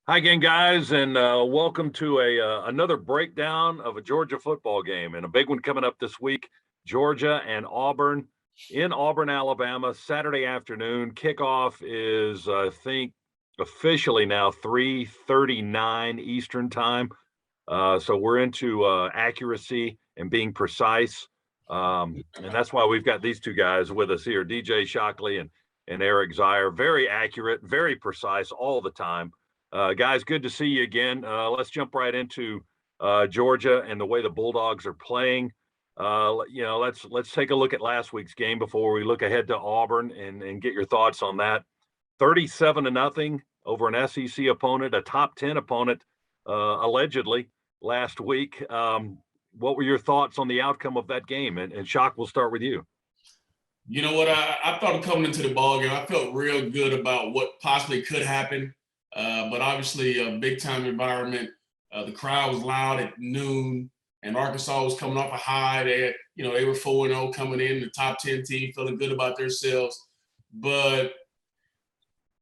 Hi again, guys, and welcome to another breakdown of a Georgia football game, and a big one coming up this week. Georgia and Auburn in Auburn, Alabama, Saturday afternoon. Kickoff is, I think, officially now 3:39 Eastern time. So we're into accuracy and being precise, and that's why we've got these two guys with us here, DJ Shockley and Eric Zier. Very accurate, very precise all the time. Guys, good to see you again. Let's jump right into Georgia and the way the Bulldogs are playing. Let's take a look at last week's game before we look ahead to Auburn and get your thoughts on that. 37-0 over an SEC opponent, a top 10 opponent, allegedly last week. What were your thoughts on the outcome of that game? And Shock, we'll start with you. You know what? I thought coming into the ball game, I felt real good about what possibly could happen. But obviously, a big-time environment. The crowd was loud at noon, and Arkansas was coming off a high. They were 4-0 coming in, the top 10 team, feeling good about themselves. But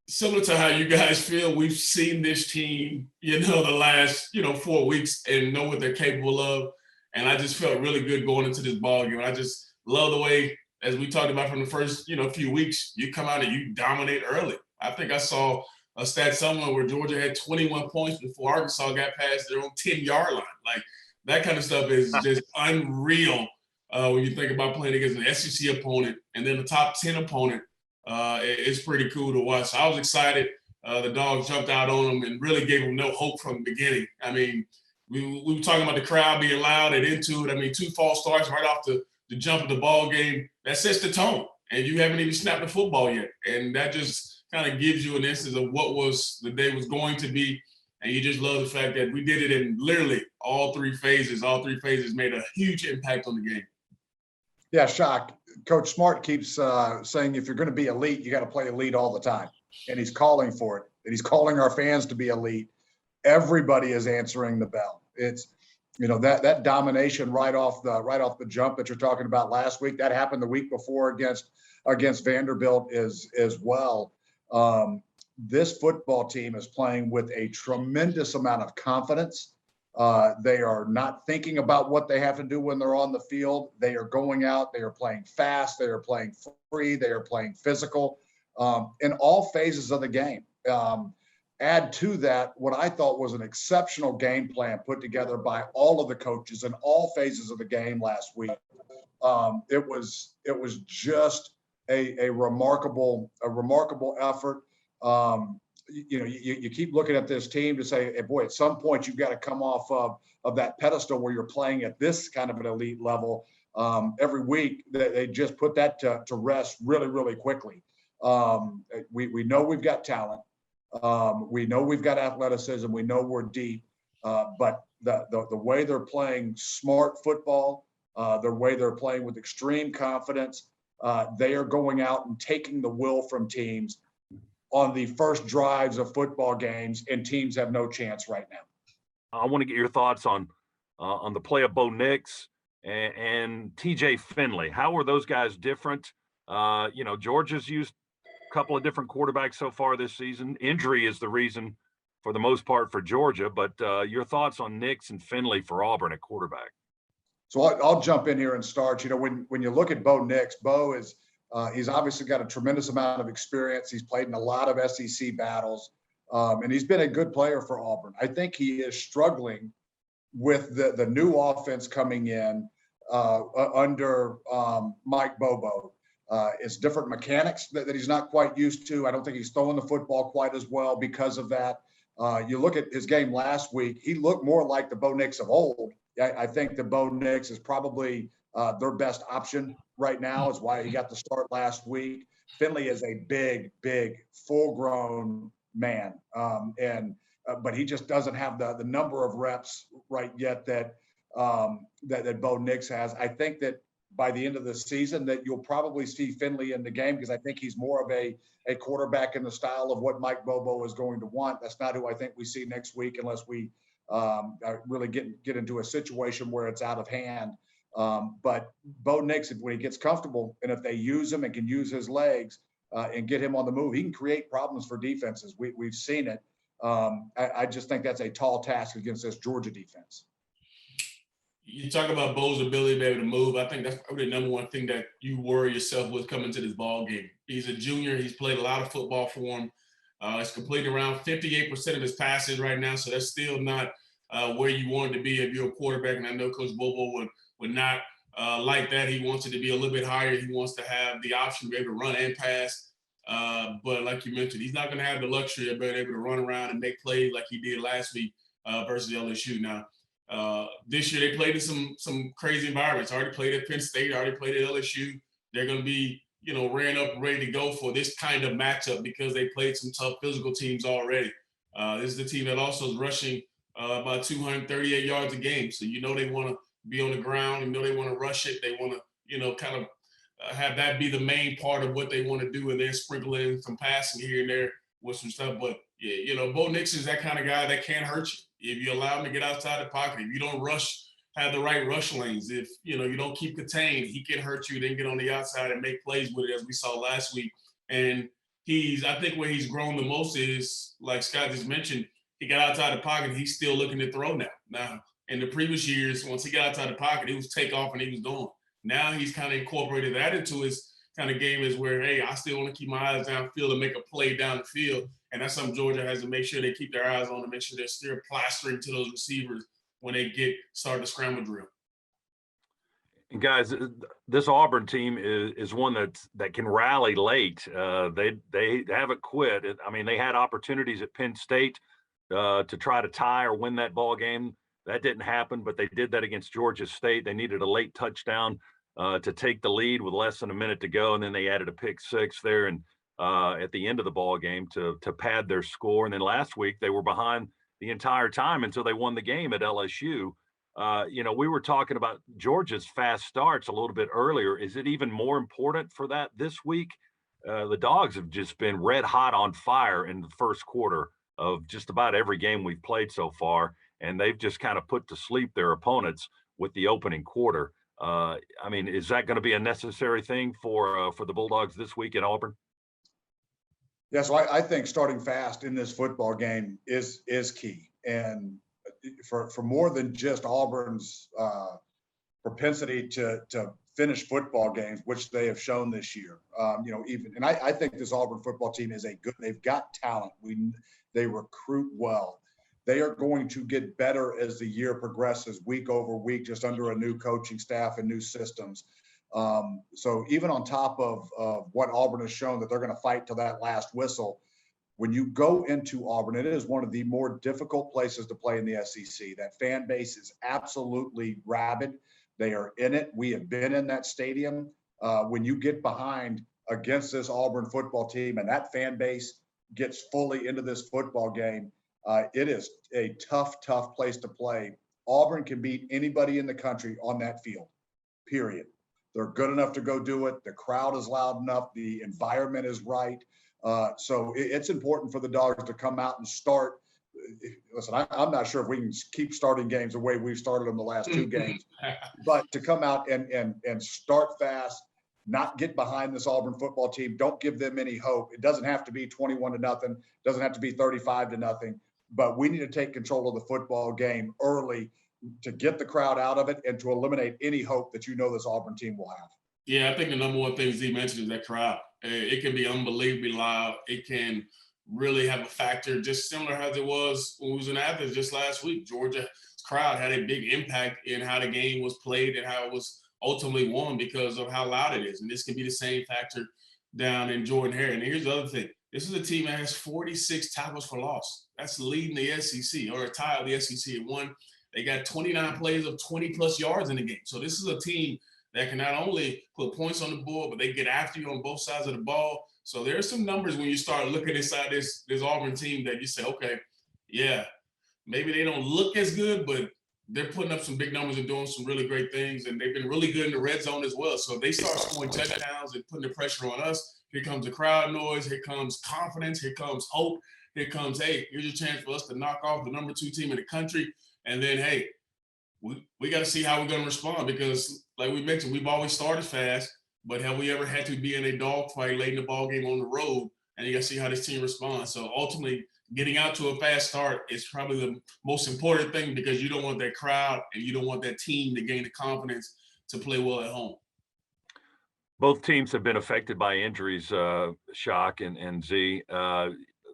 similar to how you guys feel, we've seen this team, the last, 4 weeks and know what they're capable of. And I just felt really good going into this ball game. I just love the way, as we talked about from the first, few weeks, you come out and you dominate early. I think I saw a stat somewhere where Georgia had 21 points before Arkansas got past their own 10-yard line. Like, that kind of stuff is just unreal when you think about playing against an SEC opponent and then the top 10 opponent. It's pretty cool to watch. So I was excited. The Dogs jumped out on them and really gave them no hope from the beginning. I mean, we were talking about the crowd being loud and into it. I mean, 2 false starts right off the jump of the ball game. That sets the tone, and you haven't even snapped the football yet. And that just kind of gives you an instance of what was the day was going to be. And you just love the fact that we did it in literally all 3 phases. All 3 phases made a huge impact on the game. Yeah, Shock. Coach Smart keeps saying if you're going to be elite, you got to play elite all the time. And he's calling for it. And he's calling our fans to be elite. Everybody is answering the bell. It's, that domination right off the jump that you're talking about last week, that happened the week before against Vanderbilt as well. This football team is playing with a tremendous amount of confidence. They are not thinking about what they have to do when they're on the field. They are going out. They are playing fast. They are playing free. They are playing physical in all phases of the game. Add to that what I thought was an exceptional game plan put together by all of the coaches in all phases of the game last week. It was just a remarkable effort. You keep looking at this team to say, hey, boy, at some point you've got to come off of that pedestal where you're playing at this kind of an elite level. Every week they just put that to rest really, really quickly. We know we've got talent. We know we've got athleticism. We know we're deep. But the way they're playing smart football, the way they're playing with extreme confidence, they are going out and taking the will from teams on the first drives of football games, and teams have no chance right now. I want to get your thoughts on the play of Bo Nix and TJ Finley. How are those guys different? Georgia's used a couple of different quarterbacks so far this season. Injury is the reason for the most part for Georgia, but your thoughts on Nix and Finley for Auburn at quarterback? So I'll jump in here and start. When you look at Bo Nix, Bo is he's obviously got a tremendous amount of experience. He's played in a lot of SEC battles, and he's been a good player for Auburn. I think he is struggling with the new offense coming in under Mike Bobo. It's different mechanics that he's not quite used to. I don't think he's throwing the football quite as well because of that. You look at his game last week, he looked more like the Bo Nix of old. I think the Bo Nix is probably their best option right now, is why he got the start last week. Finley is a big, full-grown man, but he just doesn't have the number of reps right yet that Bo Nix has. I think that by the end of the season that you'll probably see Finley in the game, because I think he's more of a quarterback in the style of what Mike Bobo is going to want. That's not who I think we see next week unless we really get into a situation where it's out of hand. But Bo Nix, when he gets comfortable and if they use him and can use his legs and get him on the move, he can create problems for defenses. We've seen it. I just think that's a tall task against this Georgia defense. You talk about Bo's ability to be able to move. I think that's probably the number one thing that you worry yourself with coming to this ball game. He's a junior. He's played a lot of football for him. He's completed around 58% of his passes right now, so that's still not where you want it to be if you're a quarterback. And I know Coach Bobo would not like that. He wants it to be a little bit higher. He wants to have the option to be able to run and pass. But like you mentioned, he's not going to have the luxury of being able to run around and make plays like he did last week versus LSU. Now, this year they played in some crazy environments. Already played at Penn State, already played at LSU. They're going to be, ran up ready to go for this kind of matchup because they played some tough physical teams already. This is the team that also is rushing about 238 yards a game. So they want to be on the ground. They want to rush it. They want to, kind of have that be the main part of what they want to do, and then sprinkle in some passing here and there with some stuff. But yeah, Bo Nix is that kind of guy that can hurt you if you allow him to get outside the pocket. If you don't have the right rush lanes, if you don't keep contained, he can hurt you. Then get on the outside and make plays with it, as we saw last week. And I think where he's grown the most is, like Scott just mentioned, he got outside the pocket. He's still looking to throw now. Now, in the previous years, once he got outside the pocket, he was take off and he was going. Now he's kind of incorporated that into his kind of game, is where, hey, I still want to keep my eyes downfield and make a play down the field. And that's something Georgia has to make sure they keep their eyes on, to make sure they're still plastering to those receivers when they start the scramble drill. And guys, this Auburn team is one that can rally late. They haven't quit. I mean, they had opportunities at Penn State to try to tie or win that ball game. That didn't happen, but they did that against Georgia State. They needed a late touchdown to take the lead with less than a minute to go, and then they added a pick six there and at the end of the ball game to pad their score. And then last week they were behind the entire time until they won the game at LSU. We were talking about Georgia's fast starts a little bit earlier. Is it even more important for that this week? The Dogs have just been red hot on fire in the first quarter of just about every game we've played so far, and they've just kind of put to sleep their opponents with the opening quarter. Is that going to be a necessary thing for the Bulldogs this week at Auburn? Yeah, so I think starting fast in this football game is key, and for more than just Auburn's propensity to finish football games, which they have shown this year. I think this Auburn football team is they've got talent. They recruit well. They are going to get better as the year progresses, week over week, just under a new coaching staff and new systems. So even on top of what Auburn has shown, that they're going to fight till that last whistle, when you go into Auburn, it is one of the more difficult places to play in the SEC. That fan base is absolutely rabid. They are in it. We have been in that stadium. When you get behind against this Auburn football team and that fan base gets fully into this football game, it is a tough place to play. Auburn can beat anybody in the country on that field, period. They're good enough to go do it. The crowd is loud enough. The environment is right. So it's important for the Dogs to come out and start. Listen, I'm not sure if we can keep starting games the way we've started them the last two games, but to come out and start fast, not get behind this Auburn football team. Don't give them any hope. It doesn't have to be 21-0. It doesn't have to be 35-0. But we need to take control of the football game early to get the crowd out of it and to eliminate any hope that this Auburn team will have. Yeah, I think the number one thing Z mentioned is that crowd. It can be unbelievably loud. It can really have a factor, just similar as it was when we was in Athens just last week. Georgia's crowd had a big impact in how the game was played and how it was ultimately won because of how loud it is. And this can be the same factor down in Jordan-Hare. And here's the other thing. This is a team that has 46 tackles for loss. That's leading the SEC, or a tie of the SEC at one. They got 29 plays of 20-plus yards in the game. So this is a team that can not only put points on the board, but they get after you on both sides of the ball. So there's some numbers when you start looking inside this Auburn team that you say, okay, yeah, maybe they don't look as good, but they're putting up some big numbers and doing some really great things. And they've been really good in the red zone as well. So if they start scoring touchdowns and putting the pressure on us, here comes the crowd noise, here comes confidence, here comes hope, here comes, hey, here's a chance for us to knock off the number 2 team in the country. And then, hey, we got to see how we're going to respond because, like we mentioned, we've always started fast, but have we ever had to be in a dogfight late in the ball game on the road? And you got to see how this team responds. So ultimately, getting out to a fast start is probably the most important thing, because you don't want that crowd and you don't want that team to gain the confidence to play well at home. Both teams have been affected by injuries, Shock and Z.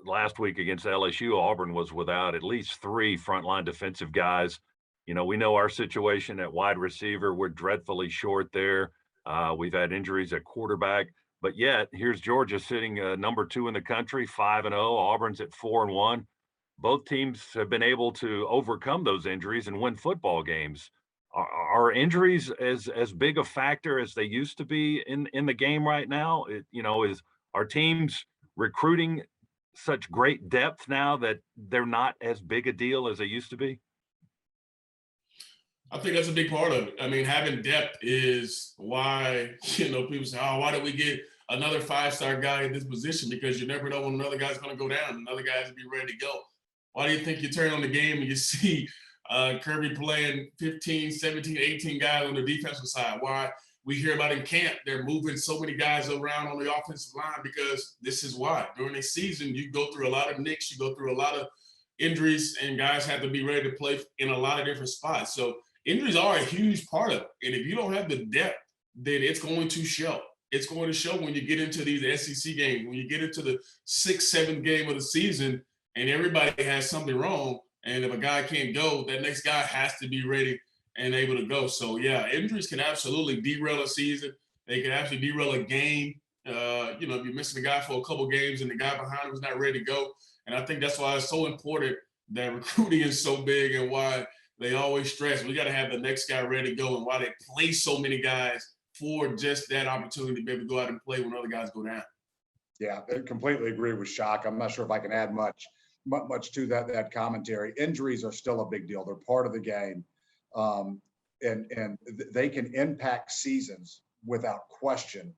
Last week against LSU, Auburn was without at least 3 frontline defensive guys. You know, we know our situation at wide receiver. We're dreadfully short there. We've had injuries at quarterback, but yet here's Georgia sitting number 2 in the country, 5-0. Auburn's at 4-1. Both teams have been able to overcome those injuries and win football games. Are injuries as big a factor as they used to be in the game right now? Is our teams recruiting such great depth now that they're not as big a deal as they used to be? I think that's a big part of it. I mean, having depth is why, people say, oh, why did we get another 5-star guy in this position? Because you never know when another guy's going to go down, another guy's going to be ready to go. Why do you think you turn on the game and you see Kirby playing 15, 17, 18 guys on the defensive side? Why we hear about in camp, they're moving so many guys around on the offensive line? Because this is why. During the season, you go through a lot of nicks, you go through a lot of injuries, and guys have to be ready to play in a lot of different spots. So injuries are a huge part of it. And if you don't have the depth, then it's going to show. It's going to show when you get into these SEC games, when you get into the 6th, 7th game of the season, and everybody has something wrong. And if a guy can't go, that next guy has to be ready and able to go. So, yeah, injuries can absolutely derail a season. They can actually derail a game. If you're missing a guy for a couple games and the guy behind him is not ready to go. And I think that's why it's so important that recruiting is so big, and why they always stress we got to have the next guy ready to go, and why they play so many guys for just that opportunity to be able to go out and play when other guys go down. Yeah, I completely agree with Shock. I'm not sure if I can add much to that commentary. Injuries are still a big deal. They're part of the game, and they can impact seasons without question.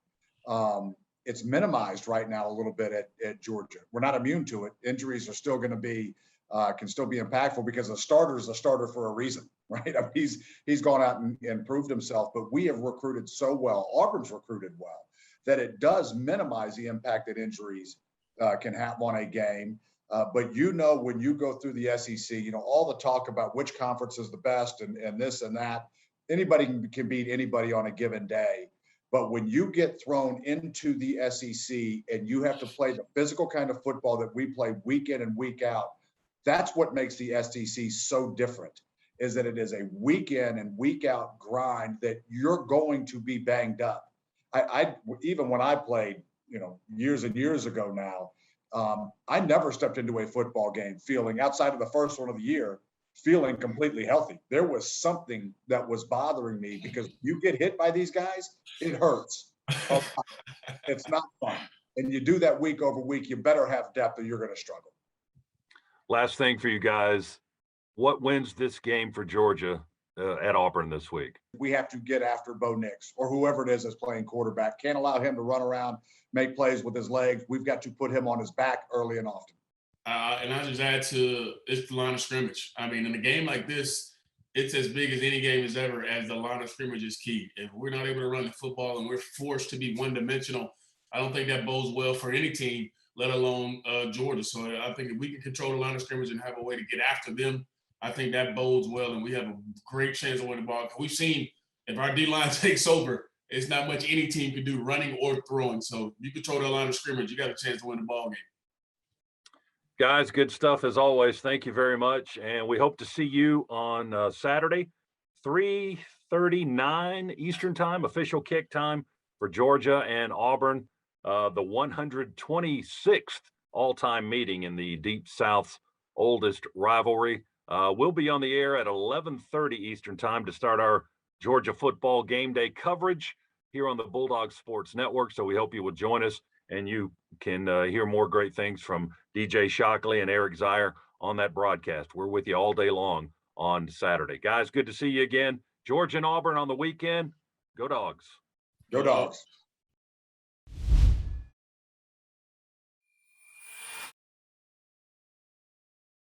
It's minimized right now a little bit at Georgia. We're not immune to it. Injuries are still going to be can still be impactful, because a starter is a starter for a reason, right? I mean, he's gone out and proved himself. But we have recruited so well. Auburn's recruited well that it does minimize the impact that injuries can have on a game. But when you go through the SEC, all the talk about which conference is the best and this and that, anybody can beat anybody on a given day. But when you get thrown into the SEC and you have to play the physical kind of football that we play week in and week out, that's what makes the SEC so different, is that it is a week in and week out grind that you're going to be banged up. I even when I played, years and years ago now, I never stepped into a football game feeling, outside of the first one of the year, feeling completely healthy. There was something that was bothering me, because you get hit by these guys, it hurts. It's not fun. And you do that week over week, you better have depth or you're going to struggle. Last thing for you guys, what wins this game for Georgia at Auburn this week? We have to get after Bo Nix, or whoever it is that's playing quarterback. Can't allow him to run around, make plays with his legs. We've got to put him on his back early and often. And I just add to, it's the line of scrimmage. I mean, in a game like this, it's as big as any game as ever, as the line of scrimmage is key. If we're not able to run the football and we're forced to be one-dimensional, I don't think that bodes well for any team, let alone Georgia. So I think if we can control the line of scrimmage and have a way to get after them, I think that bodes well, and we have a great chance of winning the ball. We've seen if our D-line takes over, it's not much any team can do, running or throwing. So you control the line of scrimmage, you got a chance to win the ball game. Guys, good stuff as always. Thank you very much. And we hope to see you on Saturday, 3:39 Eastern time, official kick time for Georgia and Auburn, the 126th all-time meeting in the Deep South's oldest rivalry. We'll be on the air at 11:30 Eastern time to start our Georgia football game day coverage here on the Bulldog Sports Network. So we hope you will join us, and you can hear more great things from DJ Shockley and Eric Zier on that broadcast. We're with you all day long on Saturday. Guys, good to see you again. Georgia and Auburn on the weekend. Go Dogs. Go Dogs.